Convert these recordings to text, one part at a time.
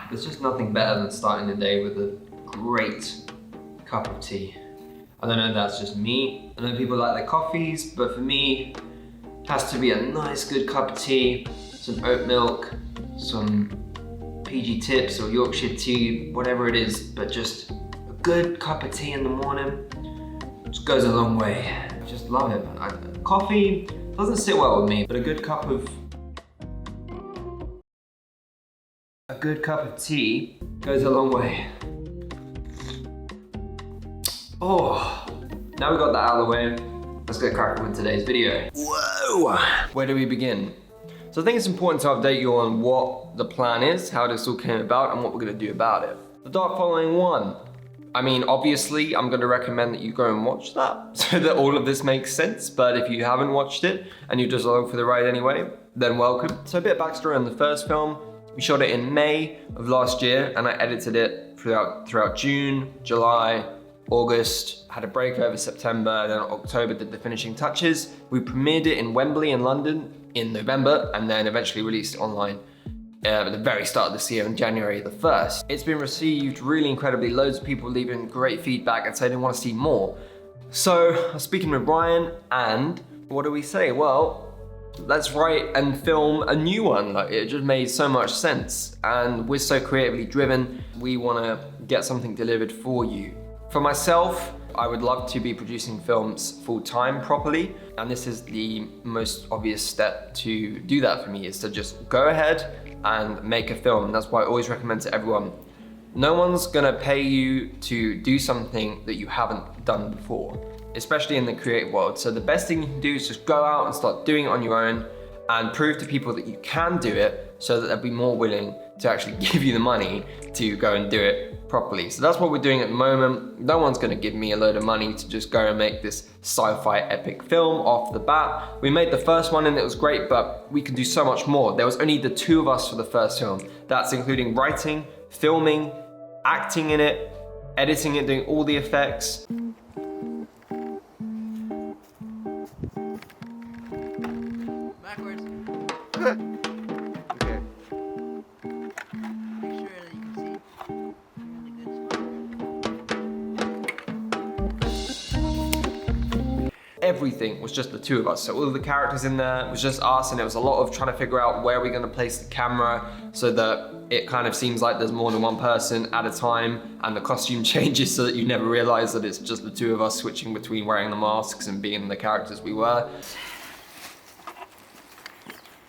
There's just nothing better than starting the day with a great cup of tea. I don't know if that's just me. I know people like their coffees, but for me, it has to be a nice good cup of tea, some oat milk, some PG Tips or Yorkshire tea, whatever it is, but just a good cup of tea in the morning just goes a long way. I just love it. Coffee doesn't sit well with me, but a good cup of tea goes a long way. Oh, now we got that out of the way, let's get cracking with today's video. Whoa! Where do we begin? So I think it's important to update you on what the plan is, how this all came about, and what we're gonna do about it. The Dark Following 1. I mean, obviously, I'm gonna recommend that you go and watch that so that all of this makes sense, but if you haven't watched it and you're just along for the ride anyway, then welcome. So a bit of backstory on the first film. We shot it in May of last year, and I edited it throughout June, July, August, had a break over September, then October did the finishing touches. We premiered it in Wembley in London in November, and then eventually released it online at the very start of this year on January the 1st. It's been received really incredibly, loads of people leaving great feedback and saying they want to see more. So I was speaking with Brian, and what do we say? Well, let's write and film a new one. Like, it just made so much sense, and we're so creatively driven, we want to get something delivered for you. For myself, I would love to be producing films full-time properly, and this is the most obvious step to do that for me, is to just go ahead and make a film. And that's why I always recommend to everyone, no one's gonna pay you to do something that you haven't done before, especially in the creative world. So the best thing you can do is just go out and start doing it on your own and prove to people that you can do it, so that they'll be more willing to actually give you the money to go and do it properly. So that's what we're doing at the moment. No one's gonna give me a load of money to just go and make this sci-fi epic film off the bat. We made the first one and it was great, but we can do so much more. There was only the two of us for the first film. That's including writing, filming, acting in it, editing it, doing all the effects. Backwards. Okay. Make sure that you can see the good spot. Everything was just the two of us. So all of the characters in there was just us, and it was a lot of trying to figure out where we're gonna place the camera so that it kind of seems like there's more than one person at a time, and the costume changes so that you never realize that it's just the two of us switching between wearing the masks and being the characters we were.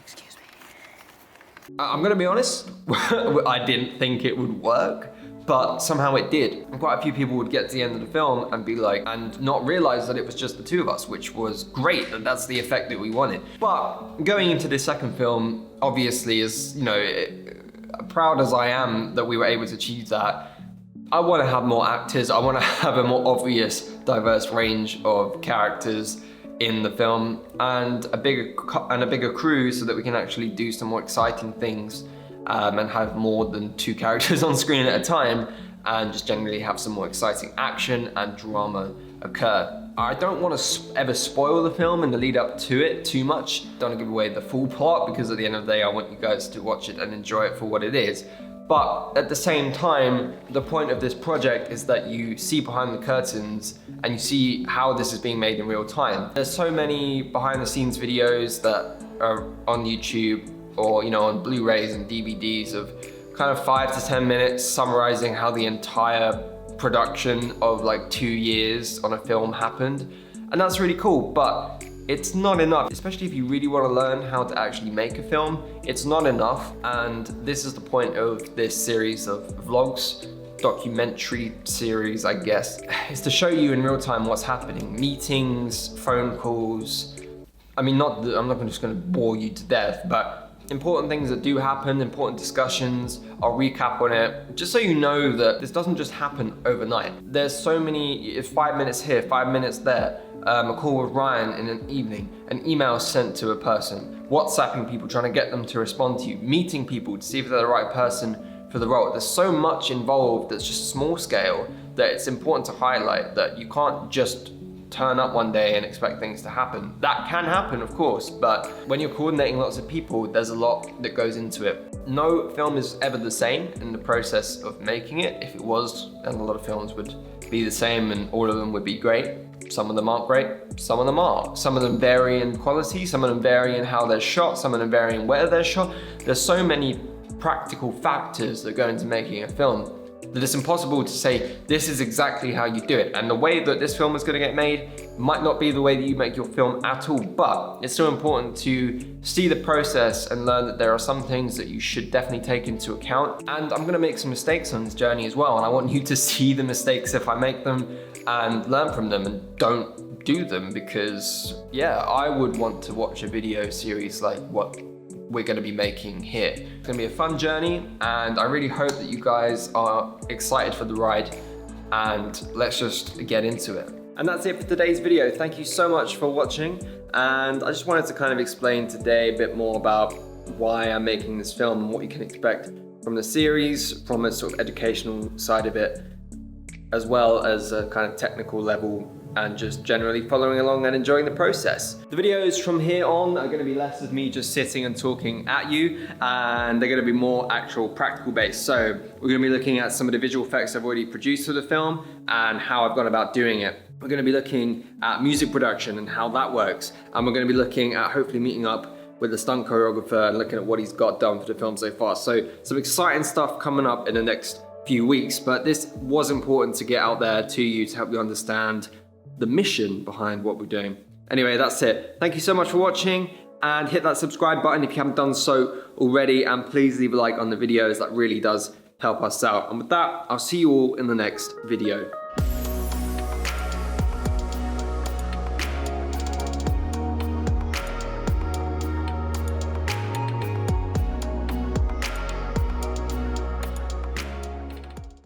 Excuse me. I'm gonna be honest, I didn't think it would work, but somehow it did. And quite a few people would get to the end of the film and be like, and not realize that it was just the two of us, which was great, that that's the effect that we wanted. But going into this second film, obviously, is, you know, proud as I am that we were able to achieve that, I want to have more actors, I want to have a more obvious, diverse range of characters in the film, and a bigger crew, so that we can actually do some more exciting things, and have more than two characters on screen at a time, and just generally have some more exciting action and drama occur. I don't want to ever spoil the film in the lead up to it too much. Don't want to give away the full plot, because at the end of the day I want you guys to watch it and enjoy it for what it is. But at the same time, the point of this project is that you see behind the curtains and you see how this is being made in real time. There's so many behind the scenes videos that are on YouTube, or, you know, on Blu-rays and DVDs, of kind of 5 to 10 minutes summarizing how the entire production of like 2 years on a film happened. And that's really cool, but it's not enough, especially if you really want to learn how to actually make a film. It's not enough, and this is the point of this series of vlogs, documentary series, I guess, is to show you in real time what's happening. Meetings, phone calls. I mean, I'm not just gonna bore you to death, but important things that do happen, important discussions, I'll recap on it, just so you know that this doesn't just happen overnight. There's so many, it's 5 minutes here, 5 minutes there, a call with Ryan in an evening, an email sent to a person, WhatsApping people, trying to get them to respond to you, meeting people to see if they're the right person for the role. There's so much involved that's just small scale, that it's important to highlight that you can't just turn up one day and expect things to happen. That can happen, of course, but when you're coordinating lots of people, there's a lot that goes into it. No film is ever the same in the process of making it. If it was, then a lot of films would be the same and all of them would be great. Some of them aren't great, some of them are. Some of them vary in quality, some of them vary in how they're shot, some of them vary in where they're shot. There's so many practical factors that go into making a film that it's impossible to say, this is exactly how you do it. And the way that this film is gonna get made might not be the way that you make your film at all, but it's still important to see the process and learn that there are some things that you should definitely take into account. And I'm gonna make some mistakes on this journey as well, and I want you to see the mistakes if I make them and learn from them and don't do them, because yeah, I would want to watch a video series like what we're gonna be making here. It's gonna be a fun journey, and I really hope that you guys are excited for the ride, and let's just get into it. And that's it for today's video. Thank you so much for watching, and I just wanted to kind of explain today a bit more about why I'm making this film and what you can expect from the series, from a sort of educational side of it, as well as a kind of technical level, and just generally following along and enjoying the process. The videos from here on are gonna be less of me just sitting and talking at you, and they're gonna be more actual practical based. So we're gonna be looking at some of the visual effects I've already produced for the film and how I've gone about doing it. We're gonna be looking at music production and how that works. And we're gonna be looking at hopefully meeting up with the stunt choreographer and looking at what he's got done for the film so far. So some exciting stuff coming up in the next few weeks, but this was important to get out there to you to help you understand the mission behind what we're doing. Anyway, that's it. Thank you so much for watching, and hit that subscribe button if you haven't done so already, and please leave a like on the videos. That really does help us out. And with that, I'll see you all in the next video.